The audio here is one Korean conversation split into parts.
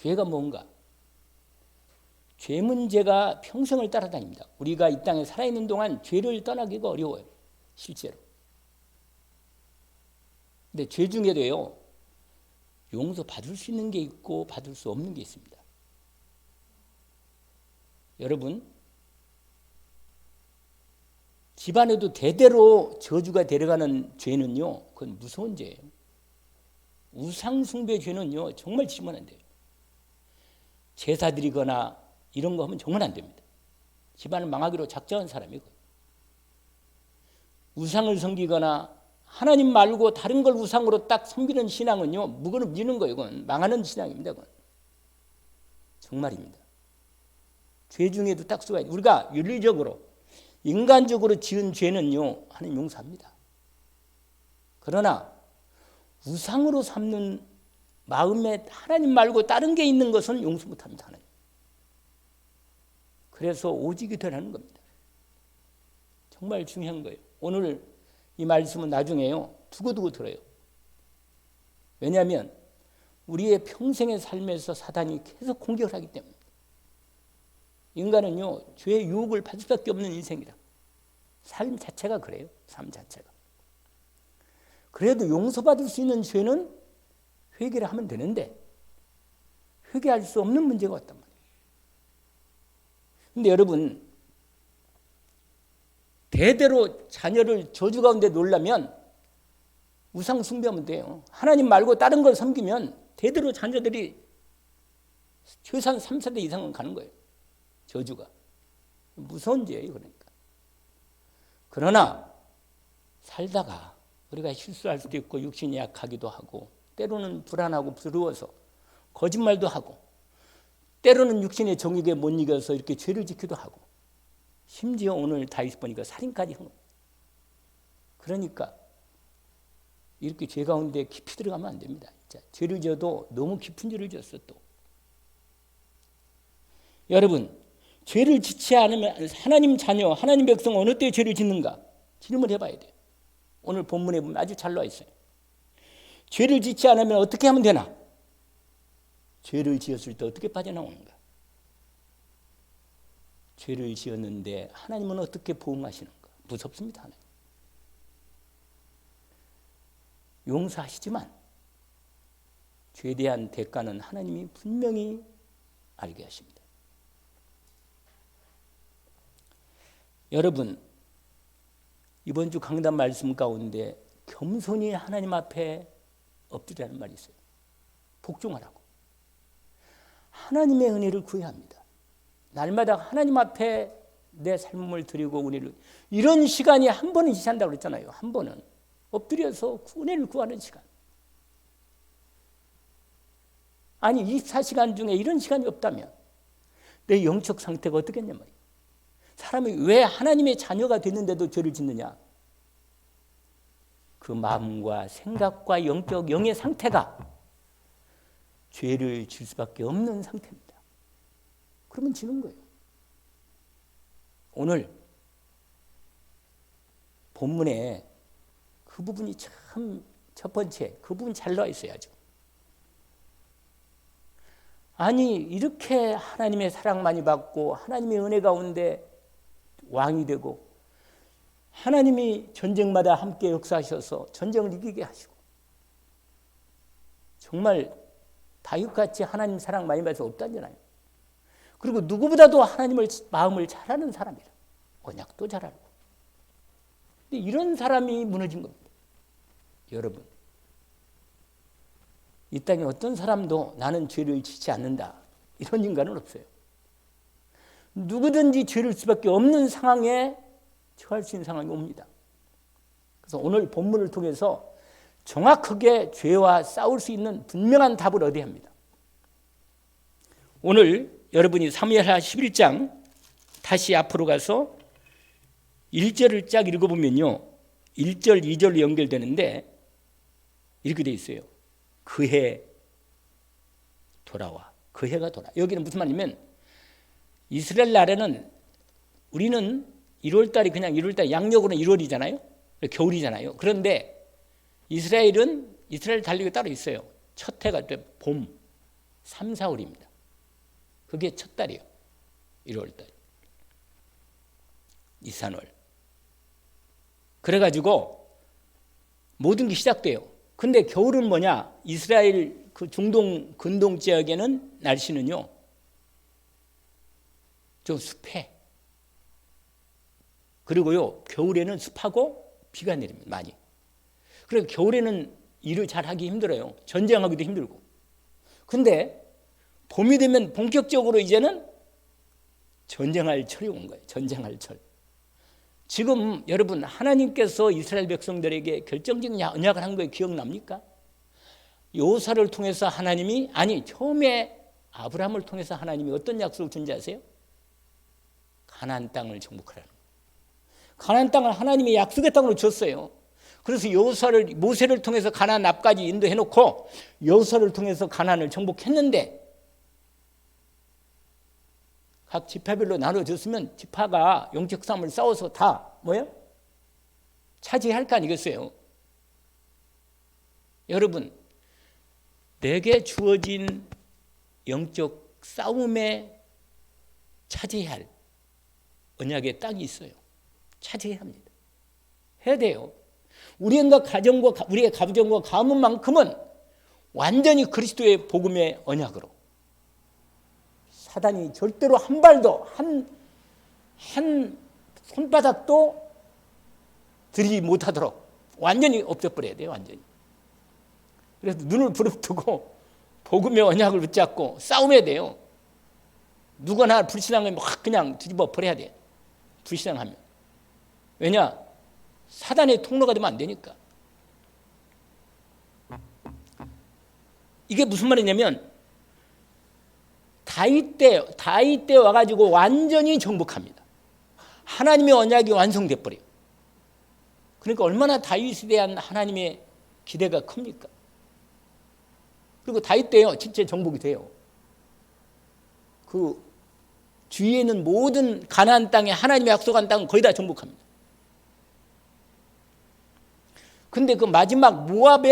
죄가 뭔가? 죄 문제가 평생을 따라다닙니다. 우리가 이 땅에 살아있는 동안 죄를 떠나기가 어려워요. 실제로. 근데 죄 중에도요, 용서받을 수 있는 게 있고 받을 수 없는 게 있습니다. 여러분, 집안에도 대대로 저주가 데려가는 죄는요, 그건 무서운 죄예요. 우상숭배 죄는요, 정말 지면 안 돼요. 제사 드리거나 이런 거 하면 정말 안 됩니다. 집안을 망하기로 작정한 사람이고, 우상을 섬기거나 하나님 말고 다른 걸 우상으로 딱 섬기는 신앙은요, 무너지는 거예요. 그건 망하는 신앙입니다. 그건 정말입니다. 죄 중에도 딱 수가 있어요. 우리가 윤리적으로 인간적으로 지은 죄는요, 하나님 용서합니다. 그러나 우상으로 삼는 마음에 하나님 말고 다른 게 있는 것은 용서 못합니다. 하나님. 그래서 오직이 되라는 겁니다. 정말 중요한 거예요. 오늘 이 말씀은 나중에요, 두고두고 들어요. 왜냐하면 우리의 평생의 삶에서 사단이 계속 공격을 하기 때문에. 인간은요, 죄의 유혹을 받을 수밖에 없는 인생이다. 삶 자체가 그래요. 삶 자체가. 그래도 용서받을 수 있는 죄는 회개를 하면 되는데 회개할 수 없는 문제가 왔단 말이에요. 근데 여러분, 대대로 자녀를 저주 가운데 놓으려면 우상 숭배하면 돼요. 하나님 말고 다른 걸 섬기면 대대로 자녀들이 최소한 3세대 이상은 가는 거예요. 저주가. 무서운 죄예요. 그러니까. 그러나 살다가 우리가 실수할 수도 있고 육신이 약하기도 하고 때로는 불안하고 두려워서 거짓말도 하고 때로는 육신의 정욕에 못 이겨서 이렇게 죄를 지키기도 하고 심지어 오늘 다윗 보니까 살인까지 한 겁니다. 그러니까 이렇게 죄 가운데 깊이 들어가면 안 됩니다. 진짜. 죄를 지어도 너무 깊은 죄를 지었어 또. 여러분, 죄를 짓지 않으면 하나님 자녀, 하나님 백성 어느 때 죄를 짓는가? 질문해봐야 돼요. 오늘 본문에 보면 아주 잘 나와 있어요. 죄를 짓지 않으면 어떻게 하면 되나? 죄를 지었을 때 어떻게 빠져나오는가? 죄를 지었는데 하나님은 어떻게 보응하시는가? 무섭습니다. 하나님. 용서하시지만 죄에 대한 대가는 하나님이 분명히 알게 하십니다. 여러분, 이번 주 강단 말씀 가운데 겸손히 하나님 앞에 엎드리라는 말이 있어요. 복종하라고. 하나님의 은혜를 구해야 합니다. 날마다 하나님 앞에 내 삶을 드리고 은혜를, 이런 시간이 한 번은 지한다고 그랬잖아요. 한 번은 엎드려서 은혜를 구하는 시간. 아니 24시간 중에 이런 시간이 없다면 내 영적 상태가 어떻겠냐 말이에요. 사람이 왜 하나님의 자녀가 됐는데도 죄를 짓느냐? 그 마음과 생각과 영의 상태가 죄를 질 수밖에 없는 상태입니다. 그러면 지는 거예요. 오늘 본문에 그 부분이 참 첫 번째, 그 부분 잘 나와 있어야죠. 아니 이렇게 하나님의 사랑 많이 받고 하나님의 은혜 가운데 왕이 되고 하나님이 전쟁마다 함께 역사하셔서 전쟁을 이기게 하시고 정말 다윗같이 하나님 사랑 많이 받아서 없다잖아요. 그리고 누구보다도 하나님을 마음을 잘 아는 사람이라. 언약도 잘 알고. 근데 이런 사람이 무너진 겁니다. 여러분, 이 땅에 어떤 사람도 나는 죄를 짓지 않는다. 이런 인간은 없어요. 누구든지 죄를 수밖에 없는 상황에 처할 수 있는 상황이 옵니다. 그래서 오늘 본문을 통해서 정확하게 죄와 싸울 수 있는 분명한 답을 얻어야 합니다. 오늘 여러분이 사무엘하 11장 다시 앞으로 가서 1절을 쫙 읽어보면요. 1절, 2절로 연결되는데 이렇게 돼 있어요. 그해 돌아와. 그해가 돌아. 여기는 무슨 말이냐면 이스라엘 나라는 우리는 1월달이 그냥 1월달 양력으로는 1월이잖아요. 겨울이잖아요. 그런데 이스라엘 달력이 따로 있어요. 첫 해가 봄. 3, 4월입니다. 그게 첫 달이에요. 1월달. 니산월. 그래가지고 모든 게 시작돼요. 근데 겨울은 뭐냐? 이스라엘 그 중동 근동 지역에는 날씨는요 좀 습해. 그리고요 겨울에는 습하고 비가 내립니다. 많이. 그래서 겨울에는 일을 잘 하기 힘들어요. 전쟁하기도 힘들고. 근데 봄이 되면 본격적으로 이제는 전쟁할 철이 온 거예요. 전쟁할 철. 지금 여러분 하나님께서 이스라엘 백성들에게 결정적인 언약을 한 거 기억납니까? 요사를 통해서 하나님이 처음에 아브라함을 통해서 하나님이 어떤 약속을 준지 아세요? 가나안 땅을 정복하라는 거예요. 가나안 땅을 하나님이 약속의 땅으로 줬어요. 그래서 모세를 통해서 가나안 앞까지 인도해 놓고 여호수아를 통해서 가나안을 정복했는데 각 지파별로 나눠줬으면 지파가 영적 싸움을 싸워서 다 차지할 거 아니겠어요? 여러분, 내게 주어진 영적 싸움에 차지해야 할 언약의 땅이 있어요. 차지해야 합니다. 해야 돼요. 우리의 가정과 가문만큼은 완전히 그리스도의 복음의 언약으로 사단이 절대로 한 발도 한 손바닥도 들이지 못하도록 완전히 없애버려야 돼요. 완전히. 그래서 눈을 부릅뜨고 복음의 언약을 붙잡고 싸움해야 돼요. 누구나 불신앙하면 확 그냥 뒤집어 버려야 돼. 불신앙하면. 왜냐? 사단의 통로가 되면 안 되니까. 이게 무슨 말이냐면 다윗 때 와가지고 완전히 정복합니다. 하나님의 언약이 완성돼 버려요. 그러니까 얼마나 다윗에 대한 하나님의 기대가 큽니까? 그리고 다윗 때요 진짜 정복이 돼요. 그 주위에 있는 모든 가나안 땅에 하나님의 약속한 땅은 거의 다 정복합니다. 근데 그 마지막 모압이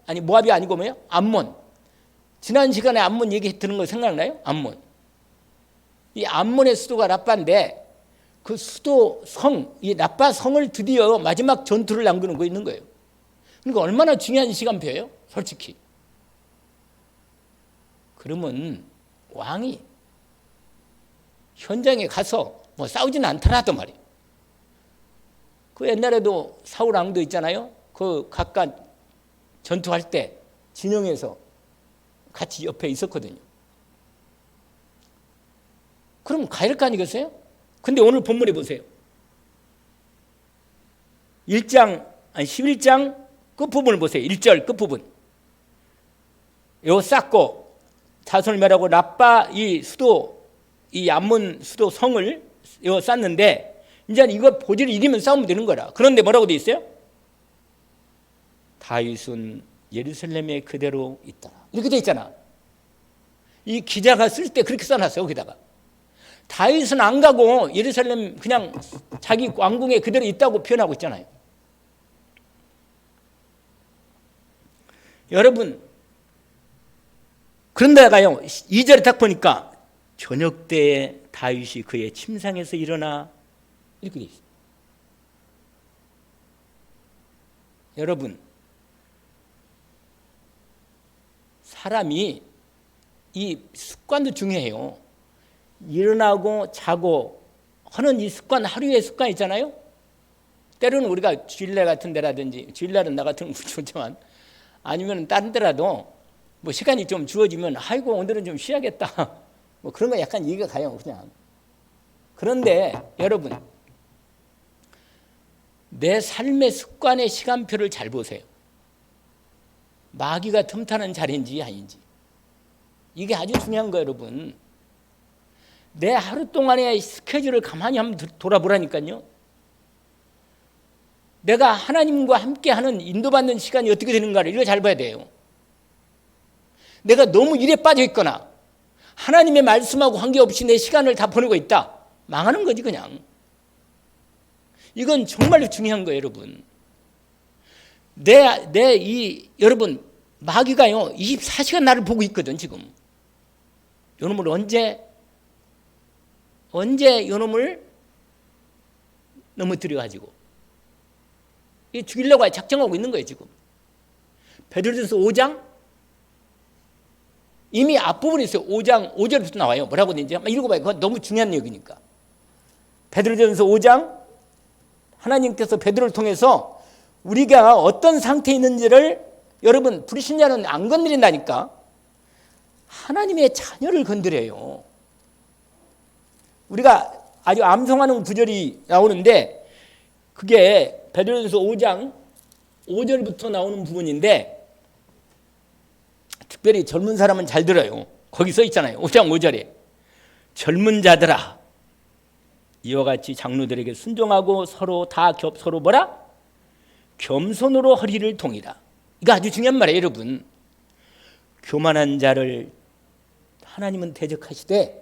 아니고 뭐예요? 암몬. 지난 시간에 암몬 얘기 들은 거 생각나요? 암몬. 이 암몬의 수도가 라빠인데 그 수도 이 라빠 성을 드디어 마지막 전투를 남기고 있는 거예요. 그러니까 얼마나 중요한 시간표예요? 솔직히. 그러면 왕이 현장에 가서 싸우지는 않더라도 말이에요. 그 옛날에도 사울 왕도 있잖아요. 그 각각 전투할 때 진영에서 같이 옆에 있었거든요. 그럼 가야 할 거 아니겠어요? 근데 오늘 본문에 보세요. 11장 끝부분을 보세요. 1절 끝부분. 요 쌓고 자손을 멸하고 라빠 이 암몬 수도 성을 요 쌓는데 이제 이거 보지를 이기면 싸우면 되는 거라. 그런데 뭐라고 돼 있어요? 다윗은 예루살렘에 그대로 있다. 이렇게 돼 있잖아. 이 기자가 쓸 때 그렇게 써놨어요. 거기다가. 다윗은 안 가고 예루살렘 그냥 자기 왕궁에 그대로 있다고 표현하고 있잖아요. 여러분, 그런데가요 2절에 딱 보니까 저녁 때에 다윗이 그의 침상에서 일어나 이렇게 돼 있어요. 여러분, 사람이 이 습관도 중요해요. 일어나고 자고 하는 이 습관, 하루의 습관 있잖아요. 때로는 우리가 주일날 같은 데라든지, 주일날은 나 같은 건 좋지만 아니면 다른 데라도 시간이 좀 주어지면 아이고 오늘은 좀 쉬어야겠다. 그런 거 약간 이해가 가요. 그냥. 그런데 여러분, 내 삶의 습관의 시간표를 잘 보세요. 마귀가 틈타는 자리인지 아닌지. 이게 아주 중요한 거예요, 여러분. 내 하루 동안의 스케줄을 가만히 한번 돌아보라니까요. 내가 하나님과 함께하는 인도받는 시간이 어떻게 되는가를 이거 잘 봐야 돼요. 내가 너무 일에 빠져 있거나 하나님의 말씀하고 관계없이 내 시간을 다 보내고 있다. 망하는 거지 그냥. 이건 정말로 중요한 거예요, 여러분. 여러분 마귀가요 24시간 나를 보고 있거든. 지금 요놈을 언제 요놈을 넘어뜨려 가지고 죽이려고 작정하고 있는 거예요. 지금 베드로전서 5장 이미 앞부분에 있어요. 5장 5절부터 나와요. 뭐라고 되는지 한번 읽어봐요. 그건 너무 중요한 얘기니까. 베드로전서 5장 하나님께서 베드로를 통해서 우리가 어떤 상태에 있는지를 여러분 불신자는 안 건드린다니까. 하나님의 자녀를 건드려요. 우리가 아주 암송하는 구절이 나오는데 그게 베드로전서 5장 5절부터 나오는 부분인데 특별히 젊은 사람은 잘 들어요. 거기 써 있잖아요. 5장 5절에 젊은 자들아 이와 같이 장로들에게 순종하고 서로 뭐라? 겸손으로 허리를 동이라. 이거 아주 중요한 말이에요. 여러분 교만한 자를 하나님은 대적하시되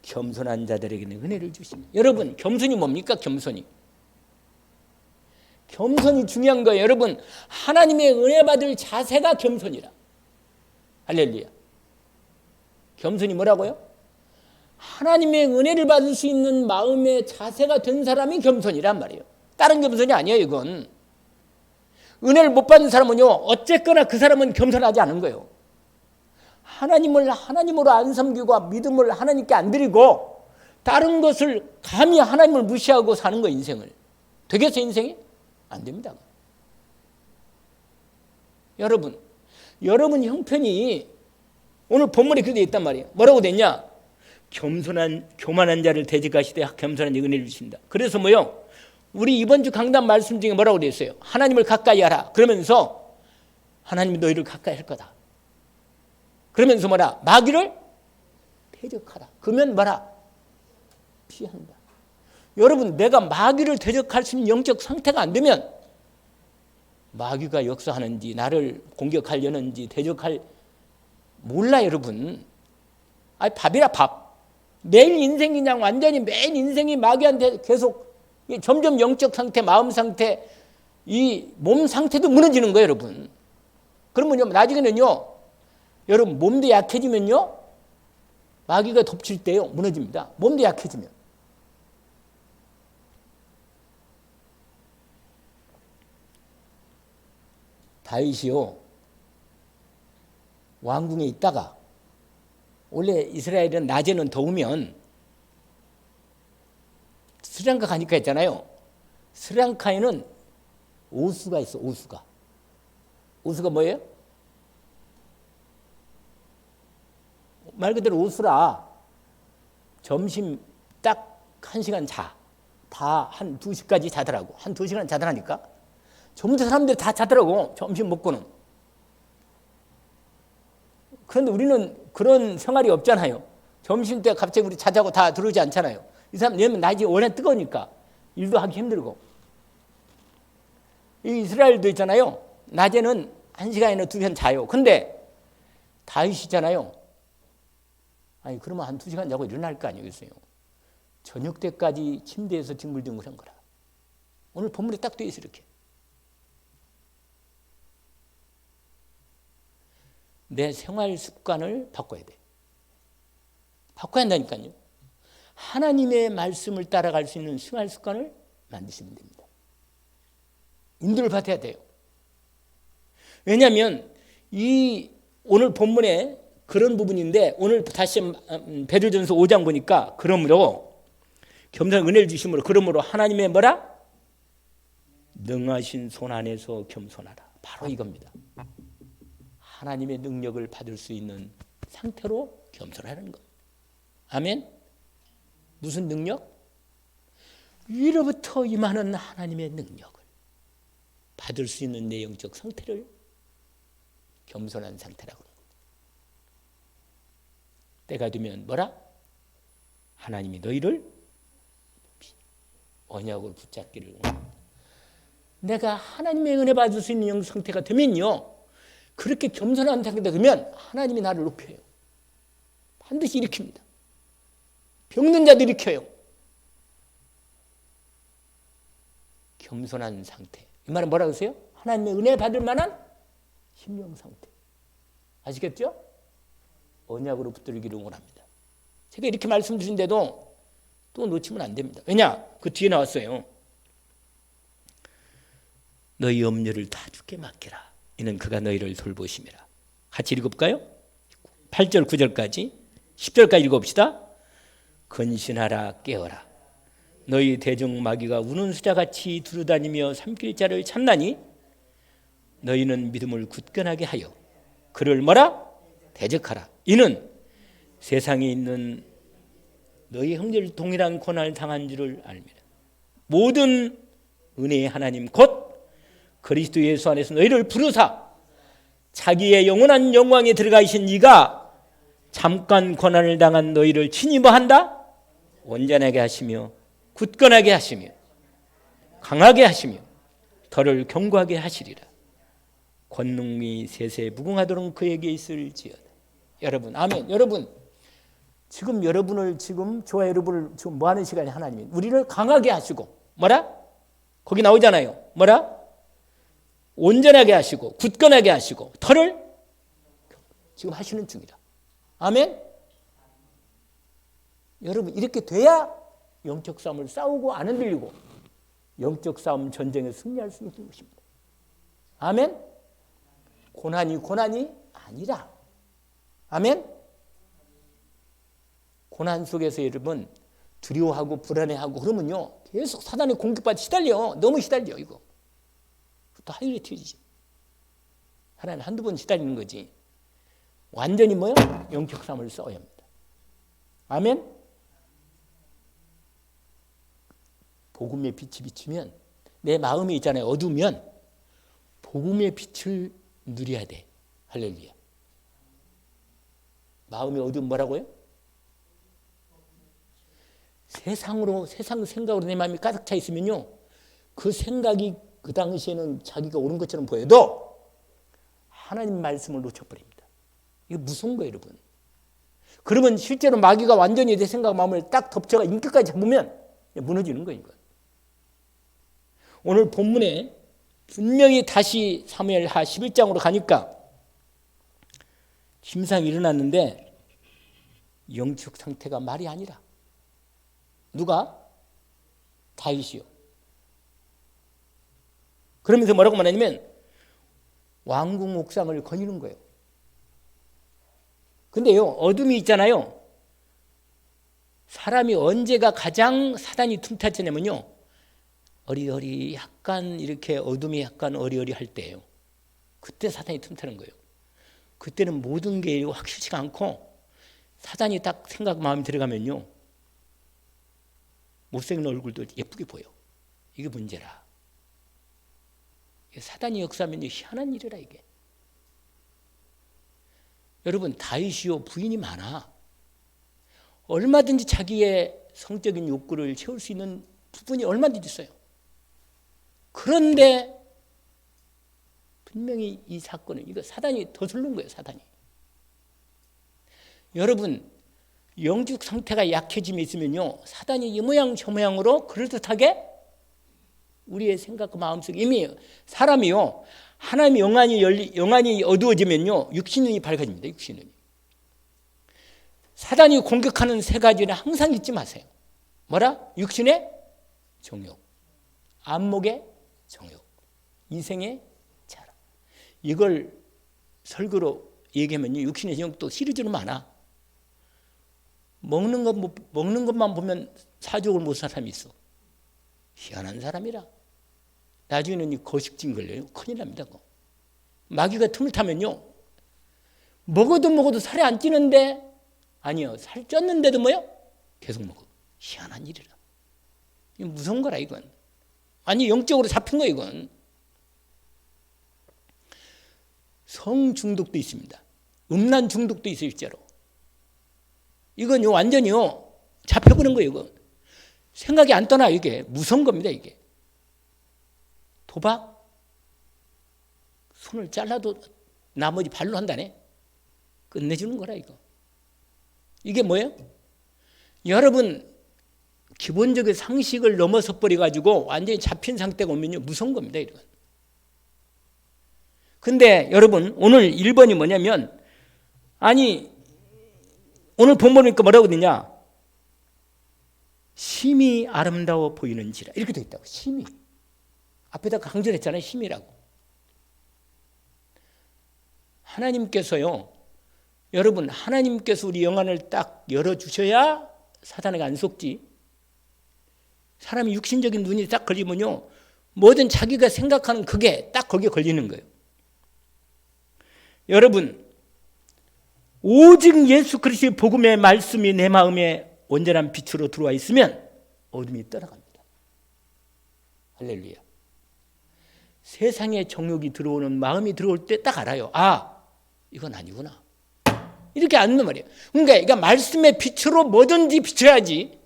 겸손한 자들에게는 은혜를 주십니다. 여러분 겸손이 뭡니까? 겸손이 중요한 거예요. 여러분 하나님의 은혜 받을 자세가 겸손이라. 할렐루야. 겸손이 뭐라고요? 하나님의 은혜를 받을 수 있는 마음의 자세가 된 사람이 겸손이란 말이에요. 다른 겸손이 아니에요. 이건 은혜를 못 받는 사람은요 어쨌거나 그 사람은 겸손하지 않은 거예요. 하나님을 하나님으로 안 섬기고 믿음을 하나님께 안 드리고 다른 것을 감히 하나님을 무시하고 사는 거 인생을 되겠어요? 인생이? 안 됩니다. 여러분 형편이 오늘 본문에 그렇게 있단 말이에요. 뭐라고 됐냐? 교만한 자를 대적하시되 겸손한 자에게 은혜를 주신다. 그래서 뭐요? 우리 이번 주 강단 말씀 중에 뭐라고 되어 있어요? 하나님을 가까이 하라. 그러면서 하나님이 너희를 가까이 할 거다. 그러면서 뭐라? 마귀를 대적하라. 그러면 뭐라? 피한다. 여러분 내가 마귀를 대적할 수 있는 영적 상태가 안 되면 마귀가 역사하는지 나를 공격하려는지 대적할 몰라 여러분. 아니 밥이라 밥. 매일 인생이 그냥 완전히 매일 인생이 마귀한테 계속 점점 영적 상태, 마음 상태, 이 몸 상태도 무너지는 거예요, 여러분. 그러면요 나중에는요 여러분 몸도 약해지면요 마귀가 덮칠 때요 무너집니다. 몸도 약해지면. 다윗이요 왕궁에 있다가 원래 이스라엘은 낮에는 더우면 스리랑카 가니까 했잖아요. 스리랑카에는 오수가 있어. 오수가 뭐예요? 말 그대로 오수라. 점심 딱 1시간 자. 다 한 2시까지 자더라고. 한 2시간 자더라니까. 전부 다 사람들이 다 자더라고. 점심 먹고는. 그런데 우리는 그런 생활이 없잖아요. 점심 때 갑자기 우리 자자고 다 들어오지 않잖아요. 이 사람 왜냐면 낮이 워낙 뜨거우니까 일도 하기 힘들고. 이 이스라엘도 있잖아요. 낮에는 1시간이나 2시간 자요. 근데 다윗이잖아요. 아니 그러면 한 2시간 자고 일어날 거 아니겠어요. 저녁 때까지 침대에서 뒹굴뒹굴한 거라. 오늘 본문에 딱 돼 있어 이렇게. 내 생활 습관을 바꿔야 돼. 바꿔야 한다니까요. 하나님의 말씀을 따라갈 수 있는 생활 습관을 만드시면 됩니다. 인도를 받아야 돼요. 왜냐하면 이 오늘 본문에 그런 부분인데 오늘 다시 베드로전서 5장 보니까 그러므로 겸손한 은혜를 주심으로 그러므로 하나님의 뭐라? 능하신 손 안에서 겸손하라. 바로 이겁니다. 하나님의 능력을 받을 수 있는 상태로 겸손하는 것. 아멘. 무슨 능력? 위로부터 임하는 하나님의 능력을 받을 수 있는 내 영적 상태를 겸손한 상태라고 합니다. 때가 되면 뭐라? 하나님이 너희를 언약을 붙잡기를 원합니다. 내가 하나님의 은혜 받을 수 있는 영적 상태가 되면요. 그렇게 겸손한 상태가 되면 하나님이 나를 높여요. 반드시 일으킵니다. 병든 자도 일으켜요. 겸손한 상태. 이 말은 뭐라고 하세요? 하나님의 은혜 받을 만한 심령 상태. 아시겠죠? 언약으로 붙들기를 원합니다. 제가 이렇게 말씀드린데도 또 놓치면 안 됩니다. 왜냐? 그 뒤에 나왔어요. 너희 염려를 다 주께 맡기라. 이는 그가 너희를 돌보심이라. 같이 읽어볼까요? 8절 9절까지 10절까지 읽어봅시다. 근신하라 깨어라. 너희 대중 마귀가 우는 수자같이 두루다니며 삼킬 자를 찾나니 너희는 믿음을 굳건하게 하여 그를 뭐라? 대적하라. 이는 세상에 있는 너희 형제를 동일한 고난을 당한 줄을 알미라. 모든 은혜의 하나님 곧 그리스도 예수 안에서 너희를 부르사 자기의 영원한 영광에 들어가 계신 이가 잠깐 고난을 당한 너희를 친히 뭐한다? 온전하게 하시며 굳건하게 하시며 강하게 하시며 더를 견고하게 하시리라. 권능이 세세 무궁하도록 그에게 있을지어다. 여러분, 아멘. 여러분, 지금 여러분을 지금 저와 여러분을 지금 뭐 하는 시간이 하나님이 우리를 강하게 하시고 뭐라? 거기 나오잖아요. 뭐라? 온전하게 하시고 굳건하게 하시고 털을 지금 하시는 중이다. 아멘. 여러분, 이렇게 돼야 영적 싸움을 싸우고 안 흔들리고 영적 싸움 전쟁에 승리할 수 있는 것입니다. 아멘. 고난이 아니라. 아멘. 고난 속에서 여러분 두려워하고 불안해하고 그러면요 계속 사단의 공격받아 시달려. 너무 시달려. 이거 또 하이라이트지. 하나는 한두 번 시달리는 거지. 완전히 뭐요? 영적 싸움을 싸워야 합니다. 아멘. 복음의 빛이 비치면 내 마음이 있잖아요. 어두우면 복음의 빛을 누려야 돼. 할렐루야. 마음이 어두우면 뭐라고요? 세상 생각으로 내 마음이 가득 차 있으면요 그 생각이 그 당시에는 자기가 옳은 것처럼 보여도 하나님 말씀을 놓쳐버립니다. 이게 무서운 거예요, 여러분. 그러면 실제로 마귀가 완전히 내 생각 마음을 딱 덮쳐가 인격까지 잡으면 무너지는 거예요. 이건. 오늘 본문에 분명히 다시 사무엘하 11장으로 가니까 침상이 일어났는데 영적 상태가 말이 아니라 누가? 다윗이요. 그러면서 뭐라고 말하냐면 왕궁 옥상을 거니는 거예요. 근데요 어둠이 있잖아요. 사람이 언제가 가장 사단이 틈탔냐면요 어리어리 약간 이렇게 어둠이 약간 어리어리할 때예요. 그때 사단이 틈타는 거예요. 그때는 모든 게 확실치가 않고 사단이 딱 생각 마음에 들어가면요 못생긴 얼굴도 예쁘게 보여. 이게 문제라. 사단이 역사하면 희한한 일이라 이게. 여러분 다윗이요 부인이 많아. 얼마든지 자기의 성적인 욕구를 채울 수 있는 부분이 얼마든지 있어요. 그런데 분명히 이 사건은 이거 사단이 더 zul른 거예요. 사단이. 여러분 영적 상태가 약해짐이 있으면요 사단이 이 모양 저 모양으로 그럴듯하게 우리의 생각과 마음속에 이미 사람이요 하나님의 영안이 어두워지면요 육신눈이 밝아집니다. 육신눈이. 사단이 공격하는 세 가지는 항상 잊지 마세요. 뭐라? 육신의 정욕, 안목의 정욕, 이생의 자랑. 이걸 설교로 얘기하면요 육신의 정욕도 시리즈로 많아. 먹는 것만 보면 사족을 못 살 사람이 있어. 희한한 사람이라. 나중에는 이 거식증 걸려요. 큰일 납니다. 마귀가 틈을 타면요 먹어도 살이 안 찌는데 아니요 살 쪘는데도 뭐요? 계속 먹어. 희한한 일이라. 이건 무서운 거라 이건. 아니 영적으로 잡힌 거야 이건. 성 중독도 있습니다. 음란 중독도 있어요 실제로. 이건요 완전히요 잡혀버린 거예요. 이거 생각이 안 떠나요. 이게 무서운 겁니다. 이게 도박 손을 잘라도 나머지 발로 한다네. 끝내주는 거라 이거. 이게 뭐예요? 여러분 기본적인 상식을 넘어서 버려가지고 완전히 잡힌 상태가 오면요 무서운 겁니다. 이건. 근데 여러분 오늘 1번이 뭐냐면 아니 오늘 본문이니까 뭐라고 되냐? 심히 아름다워 보이는지라 이렇게 돼 있다고. 심히. 앞에다 강조했잖아요. 심히라고. 하나님께서요. 여러분 하나님께서 우리 영안을 딱 열어주셔야 사단에게 안 속지. 사람이 육신적인 눈이 딱 걸리면요. 뭐든 자기가 생각하는 그게 딱 거기에 걸리는 거예요. 여러분 오직 예수 그리스도의 복음의 말씀이 내 마음에 온전한 빛으로 들어와 있으면 어둠이 떠나갑니다. 할렐루야. 세상의 정욕이 들어오는 마음이 들어올 때 딱 알아요. 아, 이건 아니구나. 이렇게 안는 말이에요. 그러니까 말씀의 빛으로 뭐든지 비춰야지.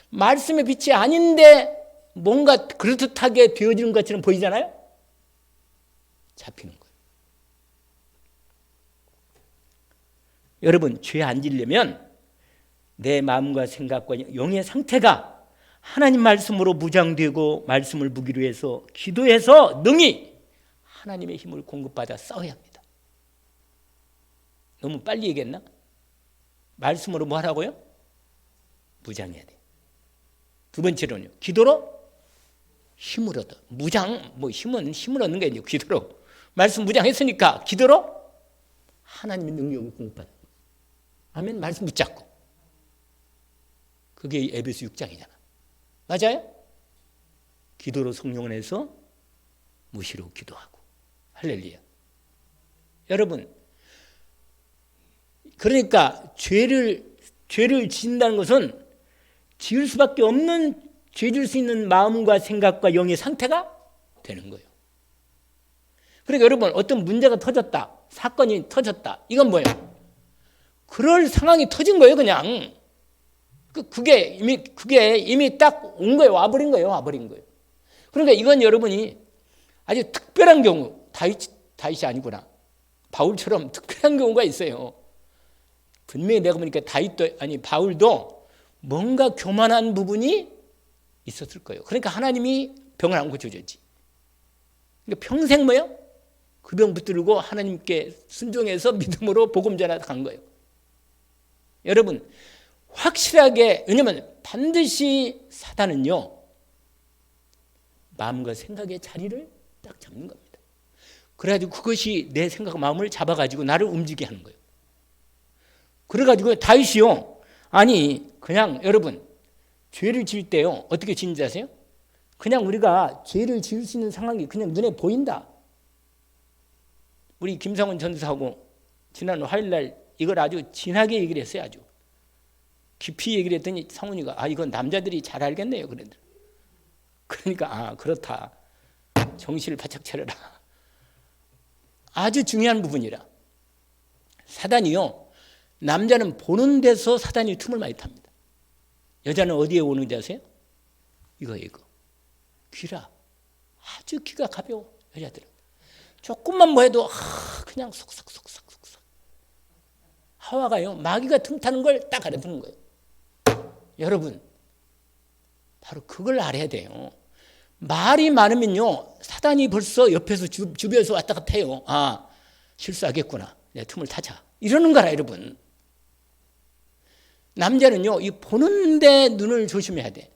말씀의 빛이 아닌데 뭔가 그럴듯하게 되어지는 것처럼 보이잖아요. 잡히는 거예요. 여러분 죄 안 지려면 내 마음과 생각과 영의 상태가 하나님 말씀으로 무장되고 말씀을 무기로 해서 기도해서 능히 하나님의 힘을 공급받아 싸워야 합니다. 너무 빨리 얘기했나? 말씀으로 뭐 하라고요? 무장해야 돼요. 두 번째로는요. 기도로 힘을 얻어. 무장, 힘을 얻는 게 아니고 기도로. 말씀 무장했으니까 기도로 하나님의 능력을 공급받아. 아멘. 말씀 붙잡고. 그게 에베소 6장이잖아. 맞아요? 기도로 성령을 해서 무시로 기도하고. 할렐루야. 여러분, 그러니까 죄를 지은다는 것은 지을 수밖에 없는 죄 질 수 있는 마음과 생각과 영의 상태가 되는 거예요. 그러니까 여러분 어떤 문제가 터졌다. 사건이 터졌다. 이건 뭐예요? 그럴 상황이 터진 거예요. 그냥. 그게 이미 딱 온 거예요. 와버린 거예요. 그러니까 이건 여러분이 아주 특별한 경우, 다윗이 아니구나. 바울처럼 특별한 경우가 있어요. 분명히 내가 보니까 바울도 뭔가 교만한 부분이 있었을 거예요. 그러니까 하나님이 병을 안 고쳐줬지. 그러니까 평생 뭐예요? 그 병 붙들고 하나님께 순종해서 믿음으로 복음 전하다 간 거예요. 여러분 확실하게, 왜냐하면 반드시 사단은요 마음과 생각의 자리를 딱 잡는 겁니다. 그래가지고 그것이 내 생각과 마음을 잡아가지고 나를 움직이게 하는 거예요. 그래가지고 다윗이요, 아니 그냥 여러분 죄를 지을 때요 어떻게 지는지 아세요? 그냥 우리가 죄를 지을 수 있는 상황이 그냥 눈에 보인다. 우리 김상훈 전사하고 지난 화요일날 이걸 아주 진하게 얘기를 했어요. 아주 깊이 얘기를 했더니 상훈이가 이건 남자들이 잘 알겠네요. 그러니까 그렇다. 정신을 바짝 차려라. 아주 중요한 부분이라. 사단이요, 남자는 보는 데서 사단이 틈을 많이 탑니다. 여자는 어디에 오는지 아세요? 이거 귀라. 아주 귀가 가벼워. 여자들은 조금만 뭐 해도 그냥 속삭. 하와가요 마귀가 틈타는 걸 딱 알아듣는 거예요. 여러분 바로 그걸 알아야 돼요. 말이 많으면요 사단이 벌써 옆에서 주변에서 왔다 갔다 해요. 실수하겠구나, 내 틈을 타자, 이러는 거라. 여러분 남자는요 이 보는데 눈을 조심해야 돼.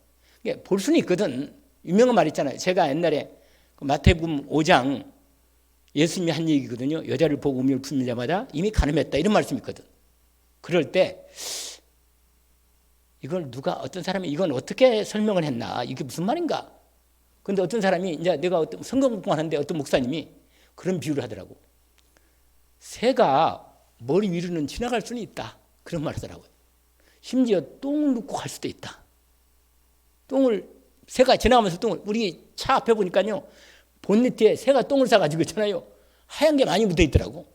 볼 수는 있거든. 유명한 말 있잖아요. 제가 옛날에 마태복음 5장 예수님이 한 얘기거든요. 여자를 보고 우미를 품는 자마다 이미 간음했다, 이런 말씀이 있거든. 그럴 때 이걸 어떤 사람이 이건 어떻게 설명을 했나, 이게 무슨 말인가. 근데 어떤 사람이 이제 내가 어떤 성경 공부하는데 어떤 목사님이 그런 비유를 하더라고. 새가 머리 위로는 지나갈 수는 있다, 그런 말 하더라고요. 심지어 똥을 눕고 갈 수도 있다. 새가 지나가면서 우리 차 앞에 보니까요 본네트에 새가 똥을 싸가지고 있잖아요. 하얀 게 많이 묻어 있더라고.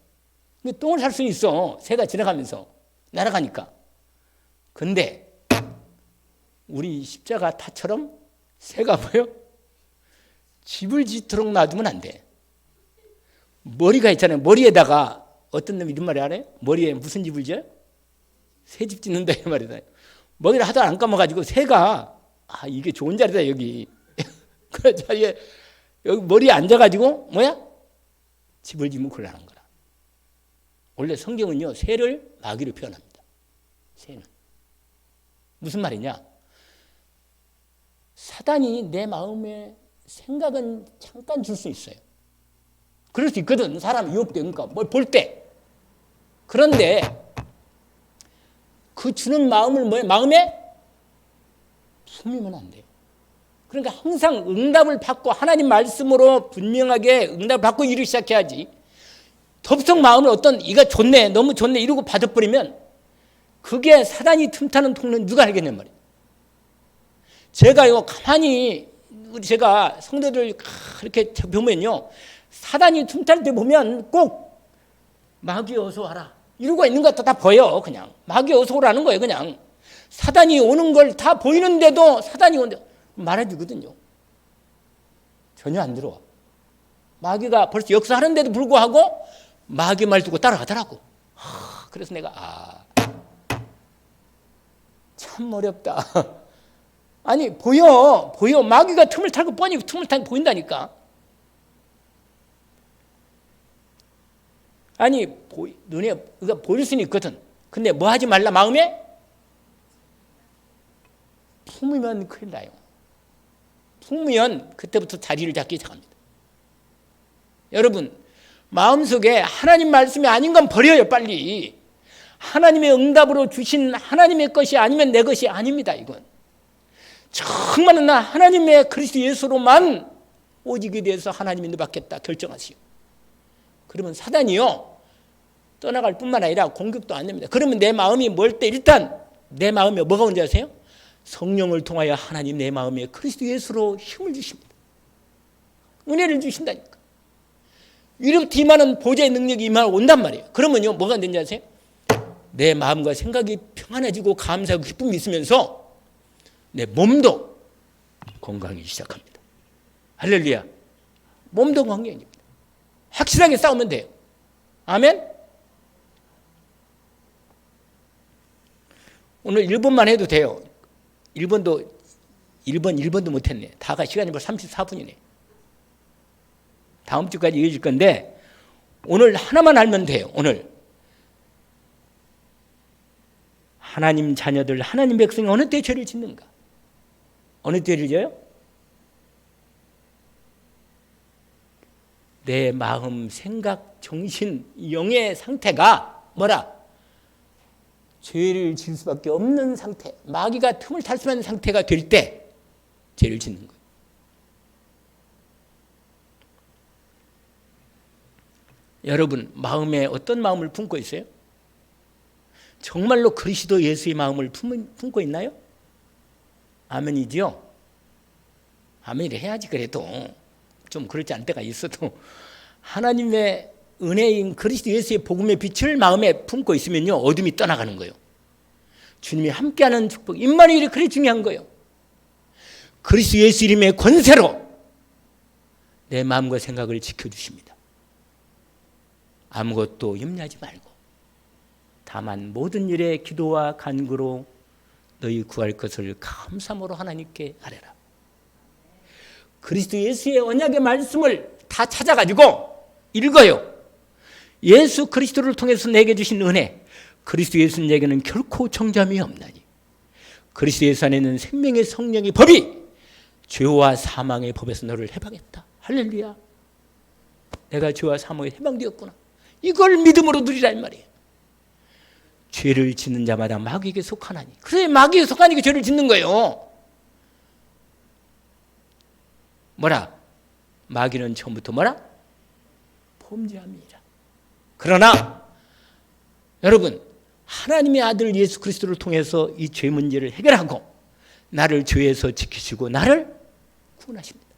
근데 똥을 살 수는 있어, 새가 지나가면서 날아가니까. 근데 우리 십자가 타처럼 새가 뭐요? 집을 짓도록 놔두면 안 돼. 머리가 있잖아요. 머리에다가 어떤 놈이 이런 말이 알아요? 머리에 무슨 집을 지어요? 새 집 짓는다, 이 말이다. 머리를 하도 안 감아가지고 새가 이게 좋은 자리다 여기. 그 자리에 여기 머리에 앉아가지고 집을 지면 곤란한 거라. 원래 성경은요, 새를 마귀로 표현합니다. 새는. 무슨 말이냐? 사단이 내 마음에 생각은 잠깐 줄 수 있어요. 그럴 수 있거든. 사람 유혹돼. 그러니까 뭘 볼 때. 그런데 그 주는 마음을 마음에 품으면 안 돼요. 그러니까 항상 응답을 받고 하나님 말씀으로 분명하게 응답을 받고 일을 시작해야지. 덥석 마음을 어떤 이가 좋네, 너무 좋네 이러고 받아버리면 그게 사단이 틈타는 통로는 누가 알겠냔 말이에요. 제가요 가만히 제가 성도들 이렇게 보면요, 사단이 틈탈 때 보면 꼭 마귀 어서 와라 이러고 있는 것 다 보여. 그냥 마귀 어서 오라는 거예요. 그냥 사단이 오는 걸 다 보이는데도 사단이 오는데 말해주거든요. 전혀 안 들어와. 마귀가 벌써 역사하는데도 불구하고 마귀 말 듣고 따라가더라고. 그래서 내가 참 어렵다. 아니 보여 마귀가 틈을 타고 뻔히 틈을 타고 보인다니까. 아니 눈에 보일 수는 있거든. 근데 뭐 하지 말라 마음에 품으면 큰일 나요. 품으면 그때부터 자리를 잡기 시작합니다. 여러분 마음속에 하나님 말씀이 아닌 건 버려요. 빨리. 하나님의 응답으로 주신 하나님의 것이 아니면 내 것이 아닙니다. 이건 정말은 나 하나님의 그리스도 예수로만 오직에 대해서 하나님이 너받겠다 결정하시오. 그러면 사단이요 떠나갈 뿐만 아니라 공격도 안 됩니다. 그러면 내 마음이 뭘 때 일단 내 마음에 뭐가 온지 아세요? 성령을 통하여 하나님 내 마음에 그리스도 예수로 힘을 주십니다. 은혜를 주신다니까. 이렇게 임하는 보좌의 능력이 임하고 온단 말이에요. 그러면요 뭐가 되는지 아세요? 내 마음과 생각이 평안해지고 감사하고 기쁨이 있으면서 내 몸도 건강해지기 시작합니다. 할렐루야. 몸도 건강해집니다. 확실하게 싸우면 돼요. 아멘. 오늘 1번만 해도 돼요. 1번도 못했네. 다가 시간이 벌써 34분이네. 다음 주까지 이어질 건데 오늘 하나만 알면 돼요. 오늘 하나님 자녀들, 하나님 백성이 어느 때 죄를 짓는가? 어느 때 죄를 져요? 내 마음, 생각, 정신, 영의 상태가 뭐라? 죄를 지을 수밖에 없는 상태, 마귀가 틈을 탈 수 있는 상태가 될 때 죄를 짓는 거예요. 여러분 마음에 어떤 마음을 품고 있어요? 정말로 그리스도 예수의 마음을 품고 있나요? 아멘이죠? 아멘이래 해야지. 그래도 좀 그렇지 않을 때가 있어도 하나님의 은혜인 그리스도 예수의 복음의 빛을 마음에 품고 있으면요 어둠이 떠나가는 거예요. 주님이 함께하는 축복, 임마누엘이 그래 중요한 거예요. 그리스도 예수 이름의 권세로 내 마음과 생각을 지켜주십니다. 아무것도 염려하지 말고 다만 모든 일에 기도와 간구로 너희 구할 것을 감사함으로 하나님께 아뢰라. 그리스도 예수의 언약의 말씀을 다 찾아가지고 읽어요. 예수 그리스도를 통해서 내게 주신 은혜, 그리스도 예수님에게는 결코 정잠이 없나니 그리스도 예수 안에는 생명의 성령의 법이 죄와 사망의 법에서 너를 해방했다. 할렐루야. 내가 죄와 사망에 해방되었구나. 이걸 믿음으로 누리라 이 말이에요. 죄를 짓는 자마다 마귀에게 속하나니. 그래 마귀에게 속하니까 죄를 짓는 거예요. 뭐라? 마귀는 처음부터 뭐라? 범죄함이라. 그러나 여러분 하나님의 아들 예수 그리스도를 통해서 이 죄 문제를 해결하고 나를 죄에서 지키시고 나를 구원하십니다.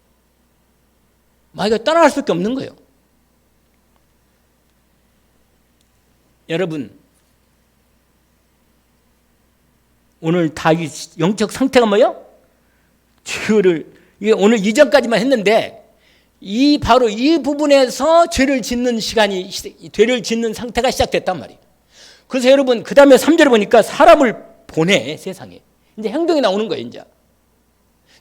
마귀가 떠나갈 수밖에 없는 거예요. 여러분 오늘 다 영적 상태가 뭐예요? 죄를 오늘 이전까지만 했는데 바로 이 부분에서 죄를 짓는 시간이, 죄를 짓는 상태가 시작됐단 말이에요. 그래서 여러분 그 다음에 3절에 보니까 사람을 보내 세상에. 이제 행동이 나오는 거예요. 이제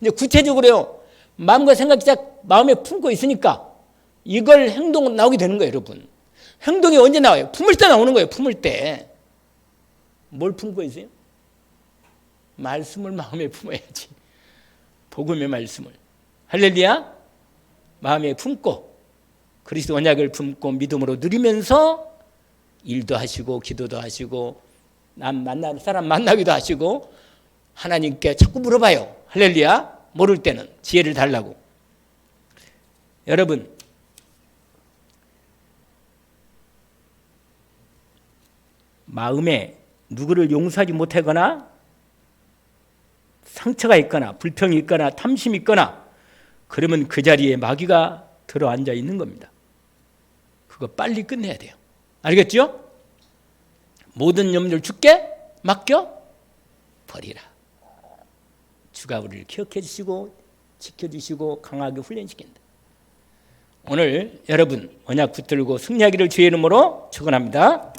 구체적으로요 마음과 생각 시작 마음에 품고 있으니까 이걸 행동으로 나오게 되는 거예요. 여러분 행동이 언제 나와요? 품을 때 나오는 거예요. 품을 때. 뭘 품고 있어요? 말씀을 마음에 품어야지. 복음의 말씀을. 할렐루야. 마음에 품고 그리스도 언약을 품고 믿음으로 누리면서 일도 하시고 기도도 하시고 사람 만나기도 하시고 하나님께 자꾸 물어봐요. 할렐루야. 모를 때는 지혜를 달라고. 여러분, 마음에 누구를 용서하지 못하거나 상처가 있거나 불평이 있거나 탐심이 있거나 그러면 그 자리에 마귀가 들어앉아 있는 겁니다. 그거 빨리 끝내야 돼요. 알겠죠? 모든 염려를 주께 맡겨 버리라. 주가 우리를 기억해 주시고 지켜주시고 강하게 훈련시킨다. 오늘 여러분 언약 붙들고 승리하기를 주의 이름으로 축원합니다.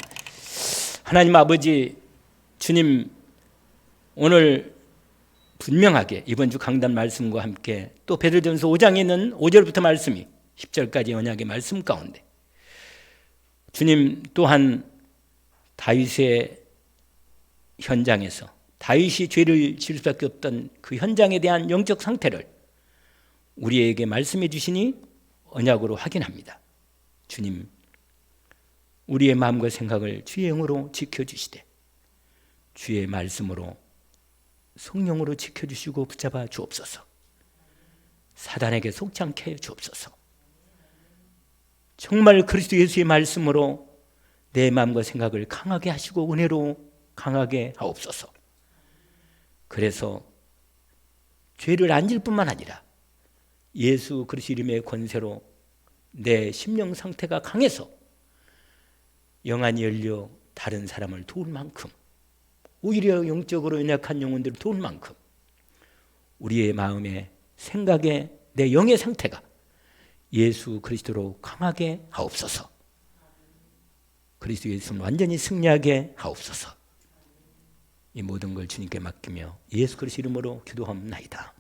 하나님 아버지, 주님 오늘 분명하게 이번 주 강단 말씀과 함께 또 베드로전서 5장에 있는 5절부터 말씀이 10절까지 언약의 말씀 가운데 주님 또한 다윗의 현장에서 다윗이 죄를 지을 수밖에 없던 그 현장에 대한 영적 상태를 우리에게 말씀해 주시니 언약으로 확인합니다. 주님, 우리의 마음과 생각을 주의 영으로 지켜주시되 주의 말씀으로 성령으로 지켜주시고 붙잡아 주옵소서. 사단에게 속지 않게 해 주옵소서. 정말 그리스도 예수의 말씀으로 내 마음과 생각을 강하게 하시고 은혜로 강하게 하옵소서. 그래서 죄를 안 질 뿐만 아니라 예수 그리스도 이름의 권세로 내 심령 상태가 강해서 영안이 열려 다른 사람을 도울 만큼, 오히려 영적으로 연약한 영혼들을 도울 만큼 우리의 마음의 생각에 내 영의 상태가 예수 그리스도로 강하게 하옵소서. 그리스도 예수는 완전히 승리하게 하옵소서. 이 모든 걸 주님께 맡기며 예수 그리스도 이름으로 기도합니다.